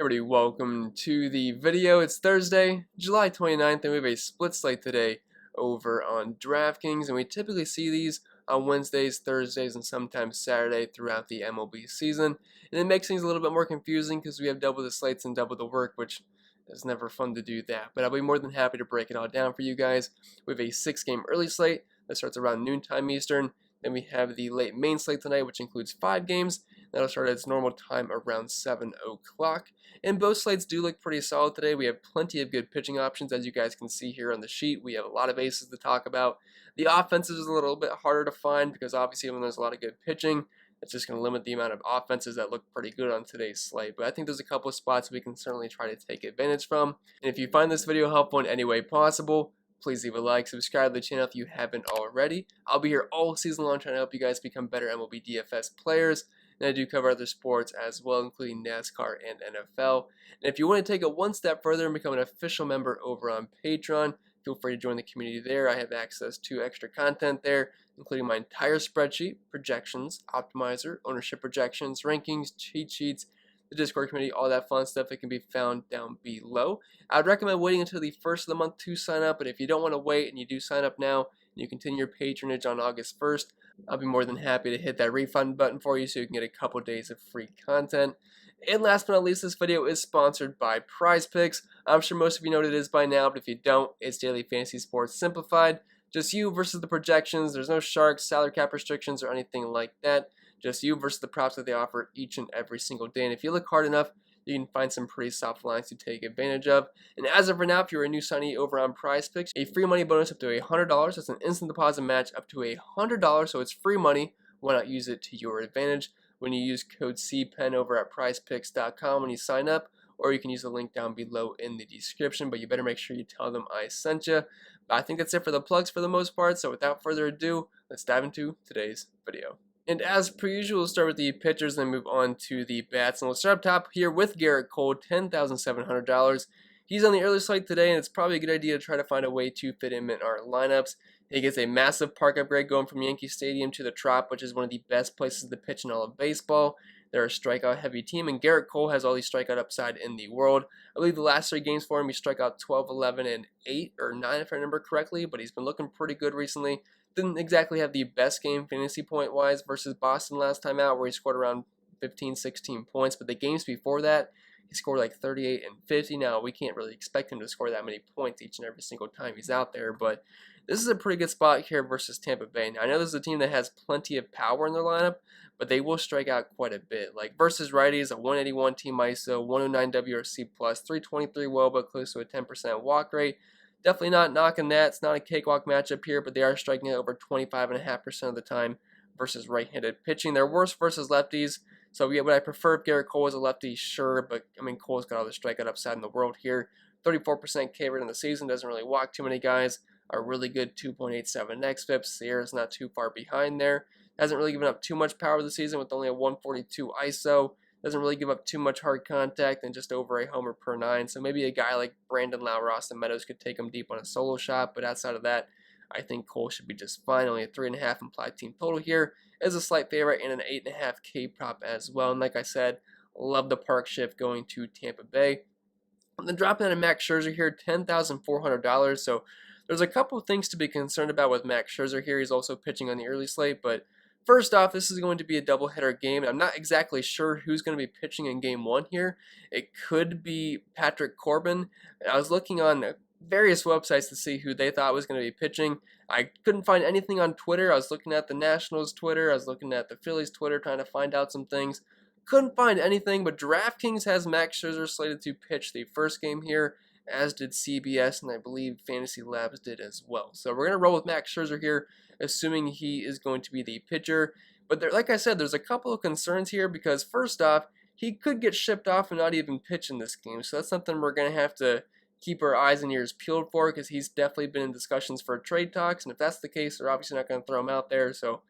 Everybody, welcome to the video. It's Thursday, July 29th, and we have a split slate today over on DraftKings, and we typically see these on Wednesdays, Thursdays, and sometimes Saturday throughout the MLB season. And it makes things a little bit more confusing because we have double the slates and double the work, which is never fun to do that. But I'll be more than happy to break it all down for you guys. We have a 6-game early slate that starts around noontime Eastern. Then we have the late main slate tonight, which includes 5 games. That'll start at its normal time around 7 o'clock. And both slates do look pretty solid today. We have plenty of good pitching options, as you guys can see here on the sheet. We have a lot of aces to talk about. The offenses is a little bit harder to find because obviously when there's a lot of good pitching, it's just going to limit the amount of offenses that look pretty good on today's slate. But I think there's a couple of spots we can certainly try to take advantage from. And if you find this video helpful in any way possible, please leave a like, subscribe to the channel if you haven't already. I'll be here all season long trying to help you guys become better MLB DFS players. And I do cover other sports as well, including NASCAR and NFL. And if you want to take it one step further and become an official member over on Patreon, feel free to join the community there. I have access to extra content there, including my entire spreadsheet, projections, optimizer, ownership projections, rankings, cheat sheets, the Discord community, all that fun stuff that can be found down below. I would recommend waiting until the first of the month to sign up, but if you don't want to wait and you do sign up now, and you continue your patronage on August 1st, I'll be more than happy to hit that refund button for you so you can get a couple days of free content. And last but not least, this video is sponsored by PrizePicks. I'm sure most of you know what it is by now, but if you don't, it's daily fantasy sports simplified. Just you versus the projections. There's no sharks, salary cap restrictions, or anything like that. Just you versus the props that they offer each and every single day. And if you look hard enough, you can find some pretty soft lines to take advantage of. And as of right now, if you're a new signee over on PrizePicks, a free money bonus up to $100. That's an instant deposit match up to $100, so it's free money. Why not use it to your advantage when you use code CPEN over at prizepicks.com when you sign up, or you can use the link down below in the description, but you better make sure you tell them I sent you. But I think that's it for the plugs for the most part, so without further ado, let's dive into today's video. And as per usual, we'll start with the pitchers and then move on to the bats. And we'll start up top here with Garrett Cole, $10,700. He's on the early slate today, and it's probably a good idea to try to find a way to fit him in our lineups. He gets a massive park upgrade going from Yankee Stadium to the Trop, which is one of the best places to pitch in all of baseball. They're a strikeout-heavy team, and Garrett Cole has all the strikeout upside in the world. I believe the last 3 games for him, he struck out 12, 11, and 8 or 9 if I remember correctly, but he's been looking pretty good recently. Didn't exactly have the best game fantasy point-wise versus Boston last time out, where he scored around 15, 16 points, but the games before that, he scored like 38 and 50. Now, we can't really expect him to score that many points each and every single time he's out there, but this is a pretty good spot here versus Tampa Bay. Now, I know this is a team that has plenty of power in their lineup, but they will strike out quite a bit. Like versus righties, a 181 team ISO, 109 WRC+, 323 WOBA, close to a 10% walk rate. Definitely not knocking that. It's not a cakewalk matchup here, but they are striking out over 25.5% of the time versus right-handed pitching. They're worse versus lefties. So yeah, would I prefer if Garrett Cole was a lefty? Sure, but I mean Cole's got all the strikeout upside in the world here. 34% K rate in the season, doesn't really walk too many guys. A really good 2.87 xFIP. Sierra's not too far behind there. Hasn't really given up too much power this season with only a 142 ISO. Doesn't really give up too much hard contact and just over a homer per 9. So maybe a guy like Brandon Lau or Austin Meadows could take him deep on a solo shot. But outside of that, I think Cole should be just fine. Only a 3.5 implied team total here is a slight favorite and an 8.5 K prop as well. And like I said, love the park shift going to Tampa Bay. And then dropping down to Max Scherzer here, $10,400. So there's a couple of things to be concerned about with Max Scherzer here. He's also pitching on the early slate, but first off, this is going to be a doubleheader game. I'm not exactly sure who's going to be pitching in Game 1 here. It could be Patrick Corbin. I was looking on various websites to see who they thought was going to be pitching. I couldn't find anything on Twitter. I was looking at the Nationals' Twitter. I was looking at the Phillies' Twitter trying to find out some things. Couldn't find anything, but DraftKings has Max Scherzer slated to pitch the first game here, as did CBS, and I believe Fantasy Labs did as well. So we're going to roll with Max Scherzer here, assuming he is going to be the pitcher. But there, like I said, there's a couple of concerns here because first off, he could get shipped off and not even pitch in this game. So that's something we're going to have to keep our eyes and ears peeled for because he's definitely been in discussions for trade talks. And if that's the case, they're obviously not going to throw him out there. So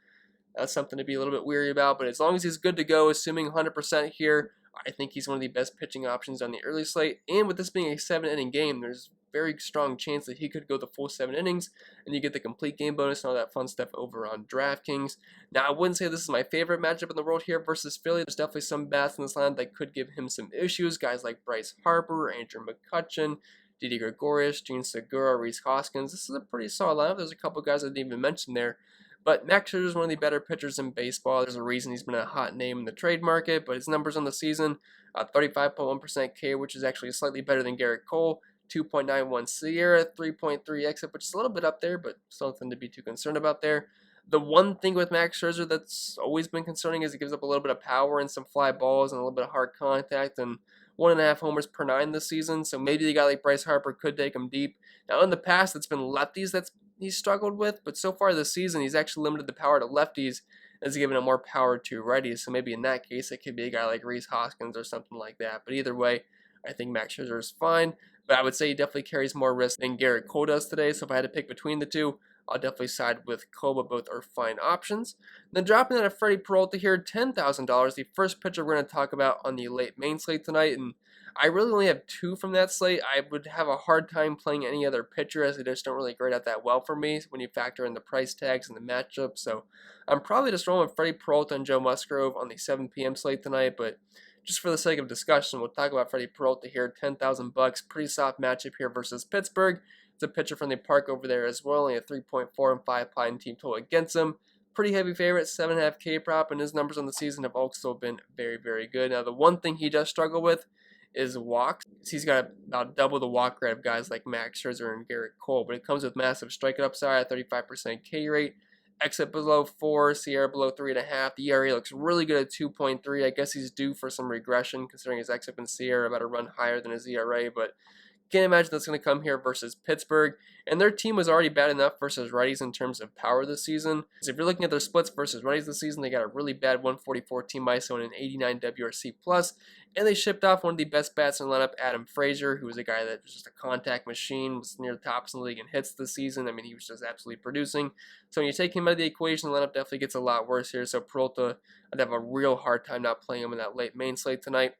that's something to be a little bit weary about. But as long as he's good to go, assuming 100% here, I think he's one of the best pitching options on the early slate. And with this being a 7-inning game, there's very strong chance that he could go the full 7 innings, and you get the complete game bonus and all that fun stuff over on DraftKings. Now, I wouldn't say this is my favorite matchup in the world here versus Philly. There's definitely some bats in this line that could give him some issues. Guys like Bryce Harper, Andrew McCutchen, Didi Gregorius, Gene Segura, Rhys Hoskins. This is a pretty solid lineup. There's a couple guys I didn't even mention there. But Max Scherzer is one of the better pitchers in baseball. There's a reason he's been a hot name in the trade market, but his numbers on the season, 35.1% K, which is actually slightly better than Garrett Cole, 2.91 Sierra, 3.3 exit, which is a little bit up there, but still nothing to be too concerned about there. The one thing with Max Scherzer that's always been concerning is he gives up a little bit of power and some fly balls and a little bit of hard contact, and 1.5 homers per 9 this season, so maybe the guy like Bryce Harper could take him deep. Now, in the past, it's been lefties he's struggled with, but so far this season, he's actually limited the power to lefties and has given him more power to righties, so maybe in that case, it could be a guy like Rhys Hoskins or something like that. But either way, I think Max Scherzer is fine, but I would say he definitely carries more risk than Garrett Cole does today, so if I had to pick between the two, I'll definitely side with Cole, but both are fine options. Then dropping down to Freddie Peralta here, $10,000, the first pitcher we're going to talk about on the late main slate tonight, and I really only have 2 from that slate. I would have a hard time playing any other pitcher as they just don't really grade out that well for me when you factor in the price tags and the matchup. So I'm probably just rolling with Freddie Peralta and Joe Musgrove on the 7 p.m. slate tonight, but just for the sake of discussion, we'll talk about Freddie Peralta here, $10,000, pretty soft matchup here versus Pittsburgh. It's a pitcher from the park over there as well, only a 3.4 and 5 pine team total against him. Pretty heavy favorite, 7.5 K prop, and his numbers on the season have also been very, very good. Now, the one thing he does struggle with is walks. He's got about double the walk rate of guys like Max Scherzer and Garrett Cole, but it comes with massive strikeout upside at 35% K rate. Exit below 4, Sierra below 3.5. The ERA looks really good at 2.3. I guess he's due for some regression considering his exit and Sierra are about to run higher than his ERA, but can't imagine that's going to come here versus Pittsburgh. And their team was already bad enough versus righties in terms of power this season. So if you're looking at their splits versus righties this season, they got a really bad 144 team ISO and an 89 WRC+. And they shipped off one of the best bats in the lineup, Adam Frazier, who was a guy that was just a contact machine, was near the tops in the league in hits this season. I mean, he was just absolutely producing. So when you take him out of the equation, the lineup definitely gets a lot worse here. So Peralta, I'd have a real hard time not playing him in that late main slate tonight.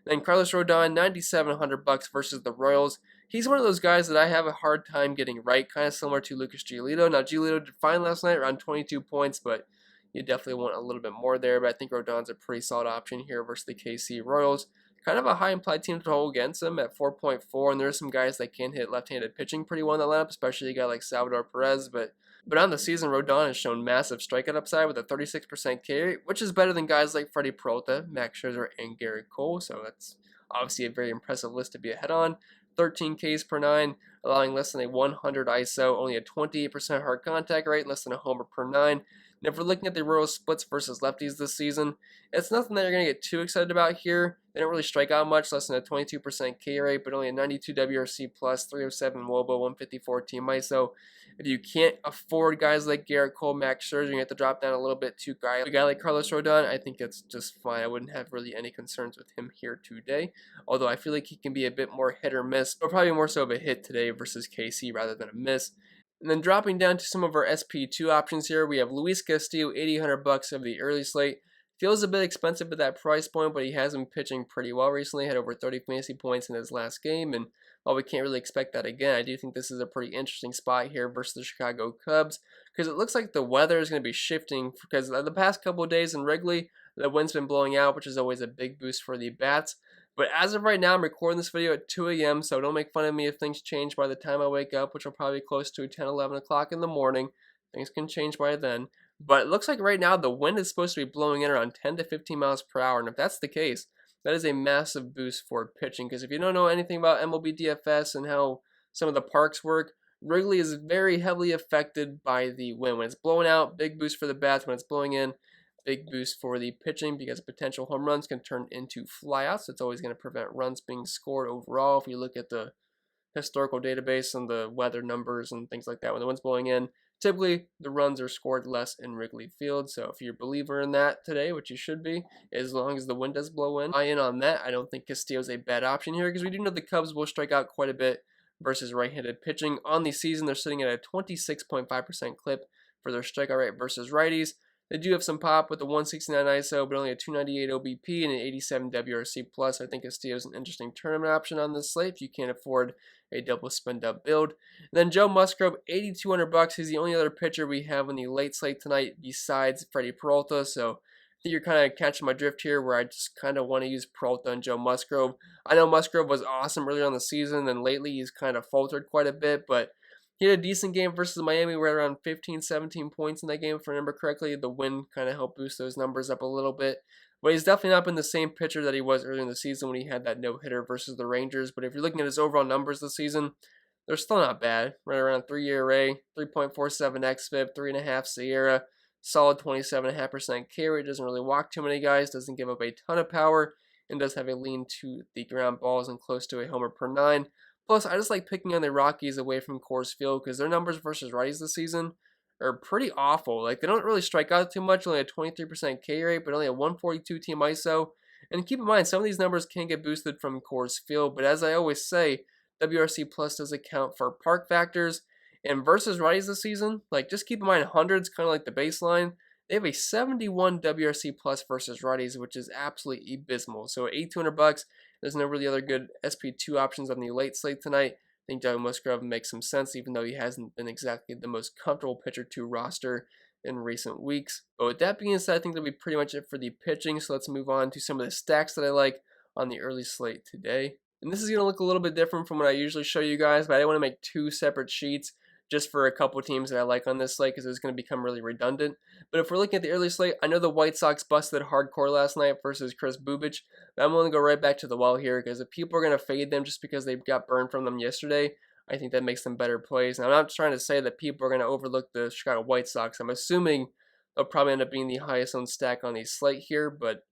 Then Carlos Rodon, $9,700 versus the Royals. He's one of those guys that I have a hard time getting right, kind of similar to Lucas Giolito. Now, Giolito did fine last night, around 22 points, but you definitely want a little bit more there. But I think Rodon's a pretty solid option here versus the KC Royals. Kind of a high implied team total against him at 4.4, and there's some guys that can hit left-handed pitching pretty well in the lineup, especially a guy like Salvador Perez. But on the season, Rodon has shown massive strikeout upside with a 36% K rate, which is better than guys like Freddie Peralta, Max Scherzer, and Garrett Cole. So that's obviously a very impressive list to be ahead on. 13 Ks per 9, allowing less than a 100 ISO, only a 28% hard contact rate, less than a homer per 9. And if we're looking at the Royals splits versus lefties this season, it's nothing that you're going to get too excited about here. They don't really strike out much, less than a 22% K rate, but only a 92 WRC+, 307 WOBA, 154 team ISO. If you can't afford guys like Garrett Cole, Max Scherzer, you have to drop down a little bit to a guy like Carlos Rodon. I think it's just fine. I wouldn't have really any concerns with him here today, although I feel like he can be a bit more hit or miss, but probably more so of a hit today versus KC rather than a miss. And then dropping down to some of our SP2 options here, we have Luis Castillo, $8,800 of the early slate. Feels a bit expensive at that price point, but he has been pitching pretty well recently. Had over 30 fantasy points in his last game, and while we can't really expect that again, I do think this is a pretty interesting spot here versus the Chicago Cubs, because it looks like the weather is going to be shifting, because the past couple of days in Wrigley, the wind's been blowing out, which is always a big boost for the bats. But as of right now, I'm recording this video at 2 a.m., so don't make fun of me if things change by the time I wake up, which will probably be close to 10, 11 o'clock in the morning. Things can change by then. But it looks like right now the wind is supposed to be blowing in around 10 to 15 miles per hour, and if that's the case, that is a massive boost for pitching, because if you don't know anything about MLB DFS and how some of the parks work, Wrigley is very heavily affected by the wind. When it's blowing out, big boost for the bats. When it's blowing in, big boost for the pitching, because potential home runs can turn into flyouts. It's always going to prevent runs being scored overall. If you look at the historical database and the weather numbers and things like that, when the wind's blowing in, typically the runs are scored less in Wrigley Field. So if you're a believer in that today, which you should be, as long as the wind does blow in, buy in on that. I don't think Castillo's a bad option here, because we do know the Cubs will strike out quite a bit versus right-handed pitching. On the season, they're sitting at a 26.5% clip for their strikeout rate versus righties. They do have some pop with the 169 ISO, but only a 298 OBP and an 87 WRC plus. I think Castillo is an interesting tournament option on this slate if you can't afford a double spend up build. And then Joe Musgrove, $8,200. He's the only other pitcher we have on the late slate tonight besides Freddie Peralta. So I think you're kind of catching my drift here, where I just kind of want to use Peralta and Joe Musgrove. I know Musgrove was awesome earlier on the season, and lately he's kind of faltered quite a bit, but he had a decent game versus Miami, right around 15, 17 points in that game, if I remember correctly. The win kind of helped boost those numbers up a little bit. But he's definitely not been the same pitcher that he was earlier in the season when he had that no-hitter versus the Rangers. But if you're looking at his overall numbers this season, they're still not bad. Right around 3 ERA, 3.47 xFIP, 3.5 SIERA, solid 27.5% K rate. Doesn't really walk too many guys, doesn't give up a ton of power, and does have a lean to the ground balls and close to a homer per 9. Plus, I just like picking on the Rockies away from Coors Field because their numbers versus righties this season are pretty awful. Like, they don't really strike out too much, only a 23% K rate, but only a 142 team ISO. And keep in mind, some of these numbers can get boosted from Coors Field, but as I always say, WRC Plus does account for park factors. And versus righties this season, like, just keep in mind, 100's kind of like the baseline. They have a 71 WRC Plus versus righties, which is absolutely abysmal. So at $8,200, there's no really other good SP2 options on the late slate tonight. I think Joe Musgrove makes some sense, even though he hasn't been exactly the most comfortable pitcher to roster in recent weeks. But with that being said, I think that'll be pretty much it for the pitching. So let's move on to some of the stacks that I like on the early slate today. And this is going to look a little bit different from what I usually show you guys, but I didn't want to make two separate sheets just for a couple teams that I like on this slate because it's going to become really redundant. But if we're looking at the early slate, I know the White Sox busted hardcore last night versus Chris Bubich, but I'm going to go right back to the well here because if people are going to fade them just because they got burned from them yesterday, I think that makes them better plays. And I'm not trying to say that people are going to overlook the Chicago White Sox. I'm assuming they'll probably end up being the highest owned stack on the slate here, but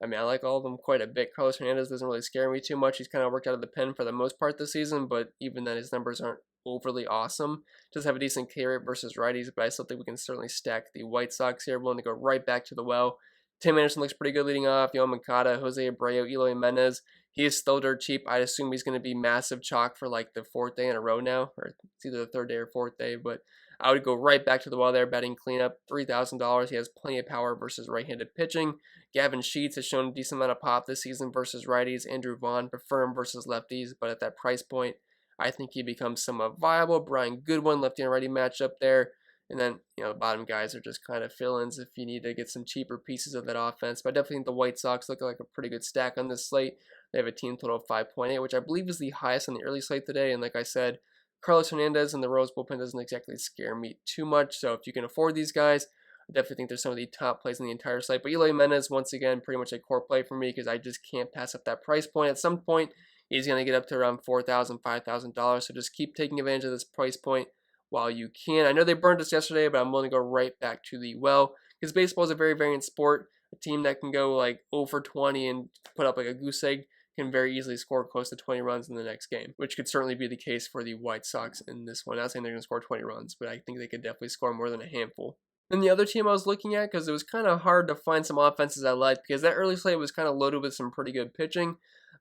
I mean, I like all of them quite a bit. Carlos Hernandez doesn't really scare me too much. He's kind of worked out of the pen for the most part this season, but even then, his numbers aren't overly awesome. Does have a decent K rate versus righties, but I still think we can certainly stack the White Sox here. We're willing to go right back to the well. Tim Anderson looks pretty good leading off. Yoan Moncada, Jose Abreu, Eloy Jimenez. He is still dirt cheap. I'd assume he's going to be massive chalk for like the fourth day in a row now, or it's either the third day or fourth day, but I would go right back to the well there, betting cleanup, $3,000. He has plenty of power versus right-handed pitching. Gavin Sheets has shown a decent amount of pop this season versus righties. Andrew Vaughn, prefer him versus lefties, but at that price point, I think he becomes somewhat viable. Brian Goodwin, lefty and righty matchup there. And then, the bottom guys are just kind of fill-ins if you need to get some cheaper pieces of that offense. But I definitely think the White Sox look like a pretty good stack on this slate. They have a team total of 5.8, which I believe is the highest on the early slate today. And like I said, Carlos Hernandez and the Rose bullpen doesn't exactly scare me too much. So if you can afford these guys, I definitely think they're some of the top plays in the entire slate. But Eloy Jimenez, once again, pretty much a core play for me because I just can't pass up that price point. At some point, he's going to get up to around $4,000, $5,000. So just keep taking advantage of this price point while you can. I know they burned us yesterday, but I'm willing to go right back to the well because baseball is a very variant sport. A team that can go like 0 for 20 and put up like a goose egg can very easily score close to 20 runs in the next game, which could certainly be the case for the White Sox in this one. Not saying they're going to score 20 runs, but I think they could definitely score more than a handful. And the other team I was looking at, because it was kind of hard to find some offenses I liked, because that early slate was kind of loaded with some pretty good pitching,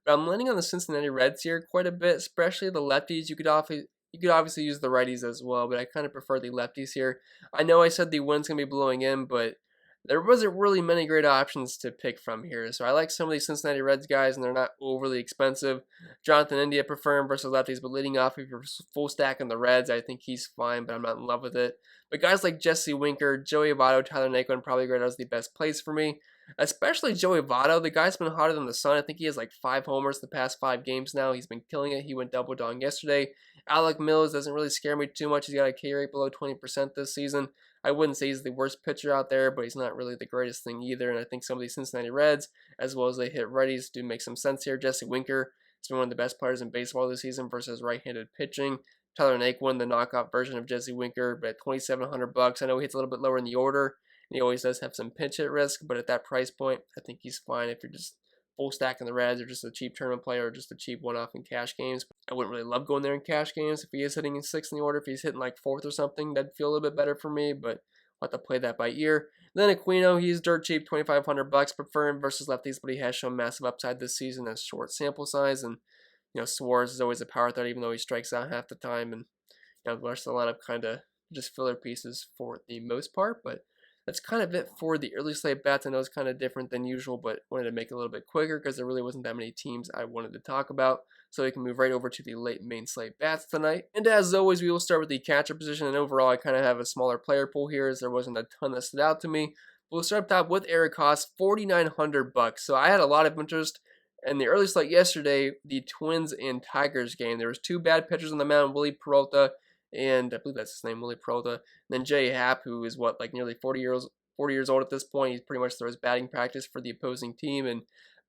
but I'm landing on the Cincinnati Reds here quite a bit, especially the lefties. You could obviously use the righties as well, but I kind of prefer the lefties here. I know I said the wind's going to be blowing in, but there wasn't really many great options to pick from here. So I like some of these Cincinnati Reds guys, and they're not overly expensive. Jonathan India, prefer him versus lefties, but leading off, if you're full stack on the Reds, I think he's fine, but I'm not in love with it. But guys like Jesse Winker, Joey Votto, Tyler Naquin, probably great as the best plays for me. Especially Joey Votto. The guy's been hotter than the sun. I think he has like 5 homers the past 5 games now. He's been killing it. He went double dong yesterday. Alec Mills doesn't really scare me too much. He's got a K rate below 20% this season. I wouldn't say he's the worst pitcher out there, but he's not really the greatest thing either. And I think some of these Cincinnati Reds, as well as they hit righties, do make some sense here. Jesse Winker has been one of the best players in baseball this season versus right-handed pitching. Tyler Naquin, the knockoff version of Jesse Winker, but at $2,700. I know he hits a little bit lower in the order, and he always does have some pinch hit risk, but at that price point, I think he's fine if you're just full stack in the Reds or just a cheap tournament player or just a cheap one-off in cash games. I wouldn't really love going there in cash games. If he is hitting in 6th in the order, if he's hitting like 4th or something, that'd feel a little bit better for me, but I'll have to play that by ear. Then Aquino, he's dirt cheap, $2,500. Prefer him versus lefties, but he has shown massive upside this season as short sample size, and Suarez is always a power threat, even though he strikes out half the time, and the rest of the lineup kind of just filler pieces for the most part, but That's kind of it for the early slate bets. I know it's kind of different than usual, but wanted to make it a little bit quicker because there really wasn't that many teams I wanted to talk about. So we can move right over to the late main slate bats tonight. And as always, we will start with the catcher position. And overall, I kind of have a smaller player pool here as there wasn't a ton that stood out to me. We'll start up top with Eric Haas, $4,900. So I had a lot of interest in the early slate yesterday, the Twins and Tigers game. There was two bad pitchers on the mound, Willie Peralta, and I believe that's his name, Willie Peralta. And then Jay Happ, who is nearly 40 years old at this point. He pretty much throws batting practice for the opposing team, and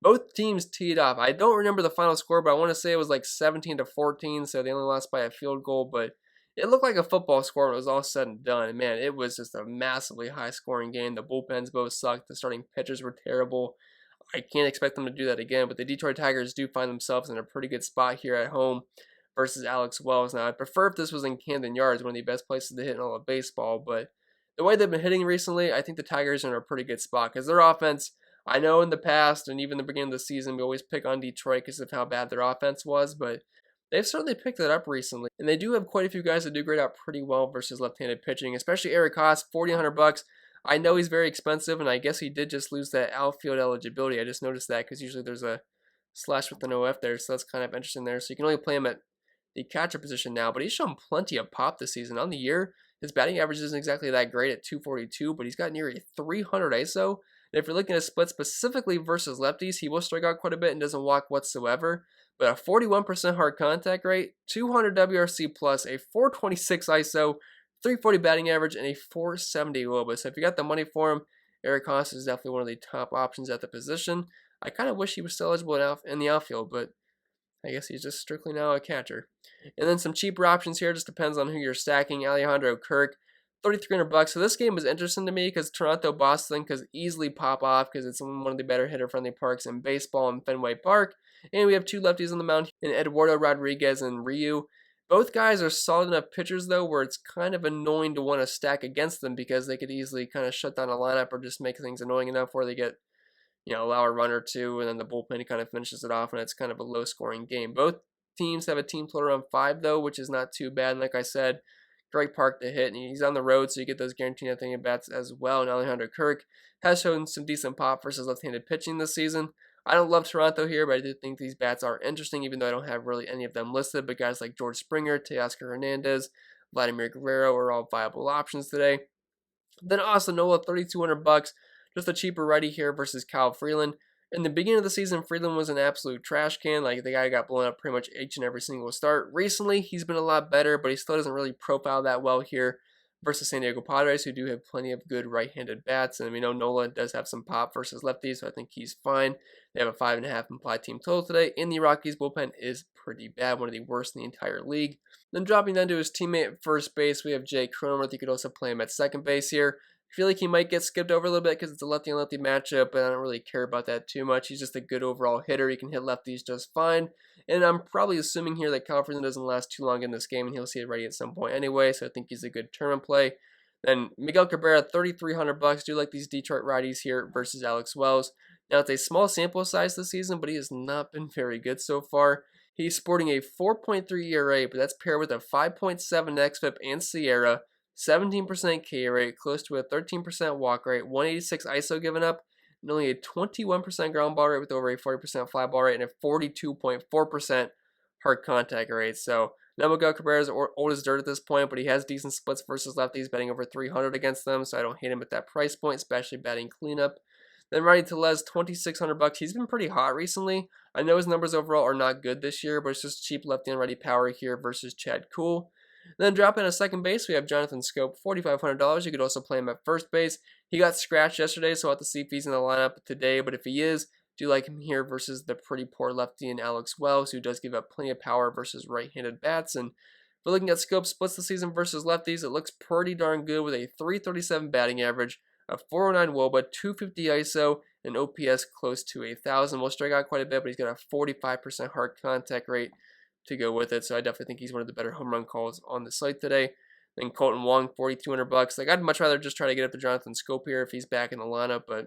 both teams teed off. I don't remember the final score, but I want to say it was like 17-14, so they only lost by a field goal, but it looked like a football score when it was all said and done. And man, it was just a massively high-scoring game. The bullpens both sucked. The starting pitchers were terrible. I can't expect them to do that again, but the Detroit Tigers do find themselves in a pretty good spot here at home versus Alex Wells. Now, I'd prefer if this was in Camden Yards, one of the best places to hit in all of baseball, but the way they've been hitting recently, I think the Tigers are in a pretty good spot because their offense, I know in the past and even the beginning of the season, we always pick on Detroit because of how bad their offense was, but they've certainly picked it up recently. And they do have quite a few guys that do grade out pretty well versus left-handed pitching, especially Eric Haas, $4,100. I know he's very expensive, and I guess he did just lose that outfield eligibility. I just noticed that because usually there's a slash with an OF there, so that's kind of interesting there. So you can only play him at the catcher position now, but he's shown plenty of pop this season. On the year, his batting average isn't exactly that great at 242, but he's got near a 300 ISO. And if you're looking at a split specifically versus lefties, he will strike out quite a bit and doesn't walk whatsoever. But a 41% hard contact rate, 200 WRC plus, a 426 ISO, 340 batting average, and a 470 WOBA. So if you got the money for him, Eric Haas is definitely one of the top options at the position. I kind of wish he was still eligible in the outfield, but I guess he's just strictly now a catcher. And then some cheaper options here, just depends on who you're stacking. Alejandro Kirk, $3,300. So this game was interesting to me because Toronto-Boston could easily pop off because it's one of the better hitter-friendly parks in baseball in Fenway Park. And we have two lefties on the mound in Eduardo Rodriguez and Ryu. Both guys are solid enough pitchers, though, where it's kind of annoying to want to stack against them because they could easily kind of shut down a lineup or just make things annoying enough where they get, allow a run or two, and then the bullpen kind of finishes it off, and it's kind of a low-scoring game. Both teams have a team total around 5, though, which is not too bad. And like I said, great park to hit, and he's on the road, so you get those guaranteed nothing at bats as well. And Alejandro Kirk has shown some decent pop versus left-handed pitching this season. I don't love Toronto here, but I do think these bats are interesting, even though I don't have really any of them listed. But guys like George Springer, Teoscar Hernandez, Vladimir Guerrero are all viable options today. Then Austin Nola, $3,200, just a cheaper righty here versus Kyle Freeland. In the beginning of the season, Freeland was an absolute trash can. Like, the guy got blown up pretty much each and every single start. Recently, he's been a lot better, but he still doesn't really profile that well here versus San Diego Padres, who do have plenty of good right-handed bats. And we know Nola does have some pop versus lefties, so I think he's fine. They have a 5.5 implied team total today. And the Rockies bullpen is pretty bad, one of the worst in the entire league. Then dropping down to his teammate at first base, we have Jake Cronenworth. You could also play him at second base here. I feel like he might get skipped over a little bit because it's a lefty and lefty matchup, but I don't really care about that too much. He's just a good overall hitter. He can hit lefties just fine. And I'm probably assuming here that Kyle Freeland doesn't last too long in this game, and he'll see it ready at some point anyway, so I think he's a good tournament play. Then Miguel Cabrera, $3,300. Do like these Detroit righties here versus Alex Wells. Now, it's a small sample size this season, but he has not been very good so far. He's sporting a 4.3 ERA, but that's paired with a 5.7 xFIP and Sierra, 17% K rate, close to a 13% walk rate, 186 ISO given up, and only a 21% ground ball rate with over a 40% fly ball rate and a 42.4% hard contact rate. So now Miguel Cabrera is old as dirt at this point, but he has decent splits versus lefties, batting over 300 against them, so I don't hate him at that price point, especially batting cleanup. Then Righty Tellez, $2,600. He's been pretty hot recently. I know his numbers overall are not good this year, but it's just cheap lefty and righty power here versus Chad Kuhl. Then dropping at second base, we have Jonathan Scope, $4,500. You could also play him at first base. He got scratched yesterday, so I'll have to see if he's in the lineup today, but if he is, do like him here versus the pretty poor lefty in Alex Wells, who does give up plenty of power versus right-handed bats. And if we're looking at Scope splits this season versus lefties, it looks pretty darn good with a 337 batting average, a 409 WOBA, 250 ISO, and OPS close to 1,000. Will strike out quite a bit, but he's got a 45% hard contact rate to go with it, so I definitely think he's one of the better home run calls on the slate today. Then Colton Wong, $4,200. Like, I'd much rather just try to get up to Jonathan Scope here if he's back in the lineup, but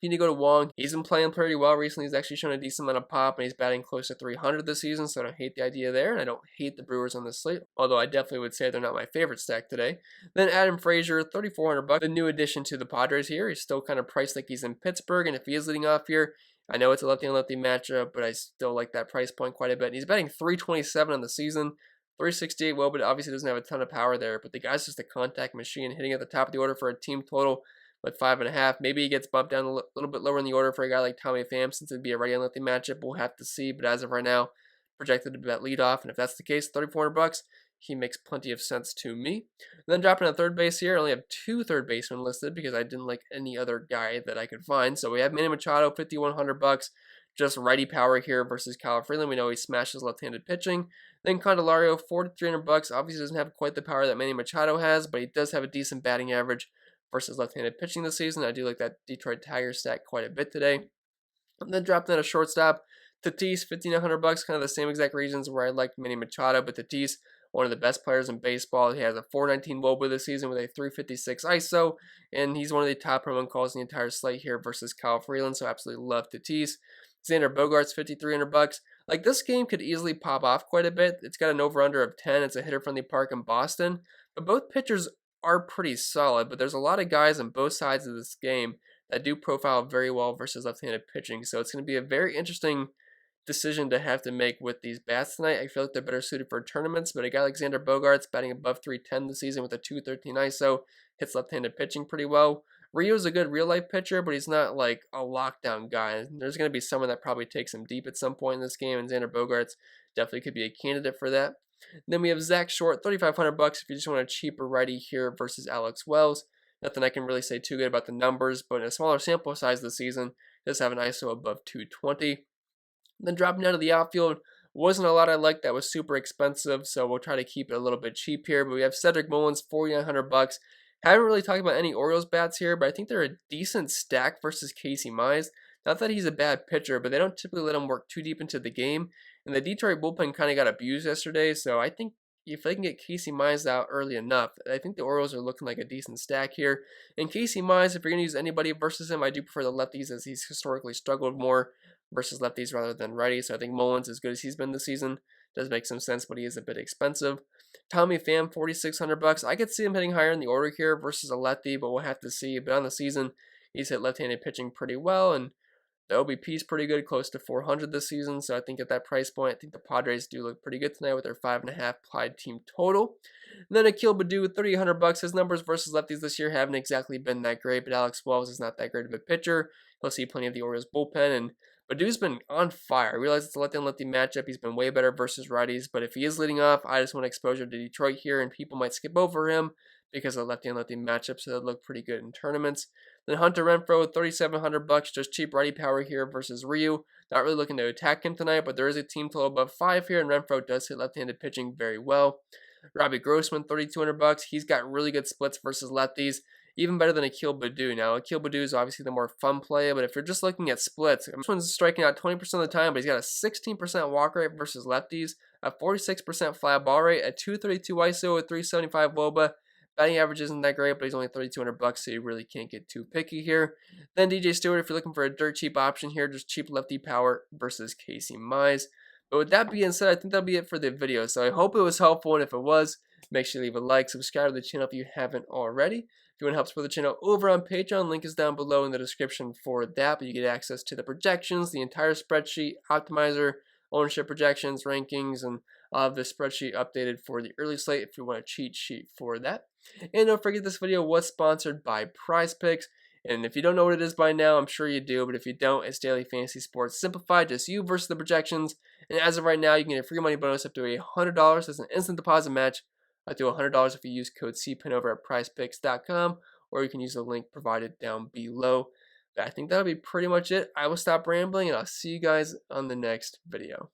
You need to go to Wong. He's been playing pretty well recently. He's actually shown a decent amount of pop, and he's batting close to 300 this season, so I don't hate the idea there, and I don't hate the Brewers on this slate, although I definitely would say they're not my favorite stack today. Then Adam Frazier, 3,400 bucks, the new addition to the Padres here. He's still kind of priced like he's in Pittsburgh, and if he is leading off here, I know it's a lefty-on-lefty matchup, but I still like that price point quite a bit. And he's batting 327 on the season, 368 well, but obviously doesn't have a ton of power there. But the guy's just a contact machine, hitting at the top of the order for a team total with 5.5. Maybe he gets bumped down a little bit lower in the order for a guy like Tommy Pham, since it'd be a righty-on-lefty matchup. We'll have to see, but as of right now, projected to be that leadoff. And if that's the case, 3,400 bucks. He makes plenty of sense to me. And then dropping a third base here, I only have 2 third basemen listed because I didn't like any other guy that I could find. So we have Manny Machado, 5,100 bucks, just righty power here versus Kyle Freeland. We know he smashes left-handed pitching. Then Candelario, 4,300 bucks. Obviously doesn't have quite the power that Manny Machado has, but he does have a decent batting average versus left-handed pitching this season. I do like that Detroit Tigers stack quite a bit today. And then dropping in a shortstop, Tatis, 1,500 bucks, kind of the same exact reasons where I liked Manny Machado, but Tatis, one of the best players in baseball. He has a 419 WOBA this season with a 356 ISO, and he's one of the top home run calls in the entire slate here versus Kyle Freeland, so absolutely love Tatis. Xander Bogaerts, 5,300 bucks. Like, this game could easily pop off quite a bit. It's got an over-under of 10. It's a hitter-friendly park in Boston, but both pitchers are pretty solid, but there's a lot of guys on both sides of this game that do profile very well versus left-handed pitching, so it's going to be a very interesting decision to have to make with these bats tonight. I feel like they're better suited for tournaments, but a guy like Xander Bogaerts batting above 310 this season with a 213 ISO, hits left-handed pitching pretty well. Rio's a good real-life pitcher, but he's not like a lockdown guy. There's going to be someone that probably takes him deep at some point in this game, and Xander Bogaerts definitely could be a candidate for that. Then we have Zach Short, 3,500 bucks if you just want a cheaper righty here versus Alex Wells. Nothing I can really say too good about the numbers, but in a smaller sample size this season, does have an ISO above 220. Then dropping down to the outfield, wasn't a lot I liked that was super expensive, so we'll try to keep it a little bit cheap here. But we have Cedric Mullins, 4,900 bucks. Haven't really talked about any Orioles bats here, but I think they're a decent stack versus Casey Mize. Not that he's a bad pitcher, but they don't typically let him work too deep into the game. And the Detroit bullpen kind of got abused yesterday, so I think if they can get Casey Mize out early enough, I think the Orioles are looking like a decent stack here. And Casey Mize, if you're going to use anybody versus him, I do prefer the lefties as he's historically struggled more versus lefties rather than righties. So I think Mullins, as good as he's been this season, does make some sense, but he is a bit expensive. Tommy Pham, 4,600 bucks. I could see him hitting higher in the order here versus a lefty, but we'll have to see. But on the season, he's hit left-handed pitching pretty well, and the OBP is pretty good, close to 400 this season. So I think at that price point, I think the Padres do look pretty good tonight with their 5.5 applied team total. And then Akil Baddoo with 3,800 bucks. His numbers versus lefties this year haven't exactly been that great, but Alex Wells is not that great of a pitcher. He'll see plenty of the Orioles bullpen, and Baddoo's been on fire. I realize it's a lefty-on-lefty matchup. He's been way better versus righties, but if he is leading off, I just want exposure to Detroit here, and people might skip over him because of lefty-on-lefty matchups, so they'll look pretty good in tournaments. Then Hunter Renfroe, 3,700 bucks, just cheap righty power here versus Ryu. Not really looking to attack him tonight, but there is a team total above 5 here, and Renfroe does hit left-handed pitching very well. Robbie Grossman, 3,200 bucks. He's got really good splits versus lefties, even better than Akil Baddoo. Now, Akil Baddoo is obviously the more fun play, but if you're just looking at splits, this one's striking out 20% of the time, but he's got a 16% walk rate versus lefties, a 46% fly ball rate, a 232 ISO, a 375 WOBA. Batting average isn't that great, but he's only 3,200 bucks, so you really can't get too picky here. Then DJ Stewart, if you're looking for a dirt cheap option here, just cheap lefty power versus Casey Mize. But with that being said, I think that'll be it for the video. So I hope it was helpful, and if it was, make sure you leave a like, subscribe to the channel if you haven't already. If you want to help support the channel over on Patreon, link is down below in the description for that. But you get access to the projections, the entire spreadsheet, optimizer, ownership projections, rankings, and I'll have the spreadsheet updated for the early slate if you want a cheat sheet for that. And don't forget, this video was sponsored by PrizePicks. And if you don't know what it is by now, I'm sure you do. But if you don't, it's Daily Fantasy Sports Simplified, just you versus the projections. And as of right now, you can get a free money bonus up to $100. That's an instant deposit match up to $100 if you use code CPIN over at prizepicks.com, or you can use the link provided down below. But I think that'll be pretty much it. I will stop rambling, and I'll see you guys on the next video.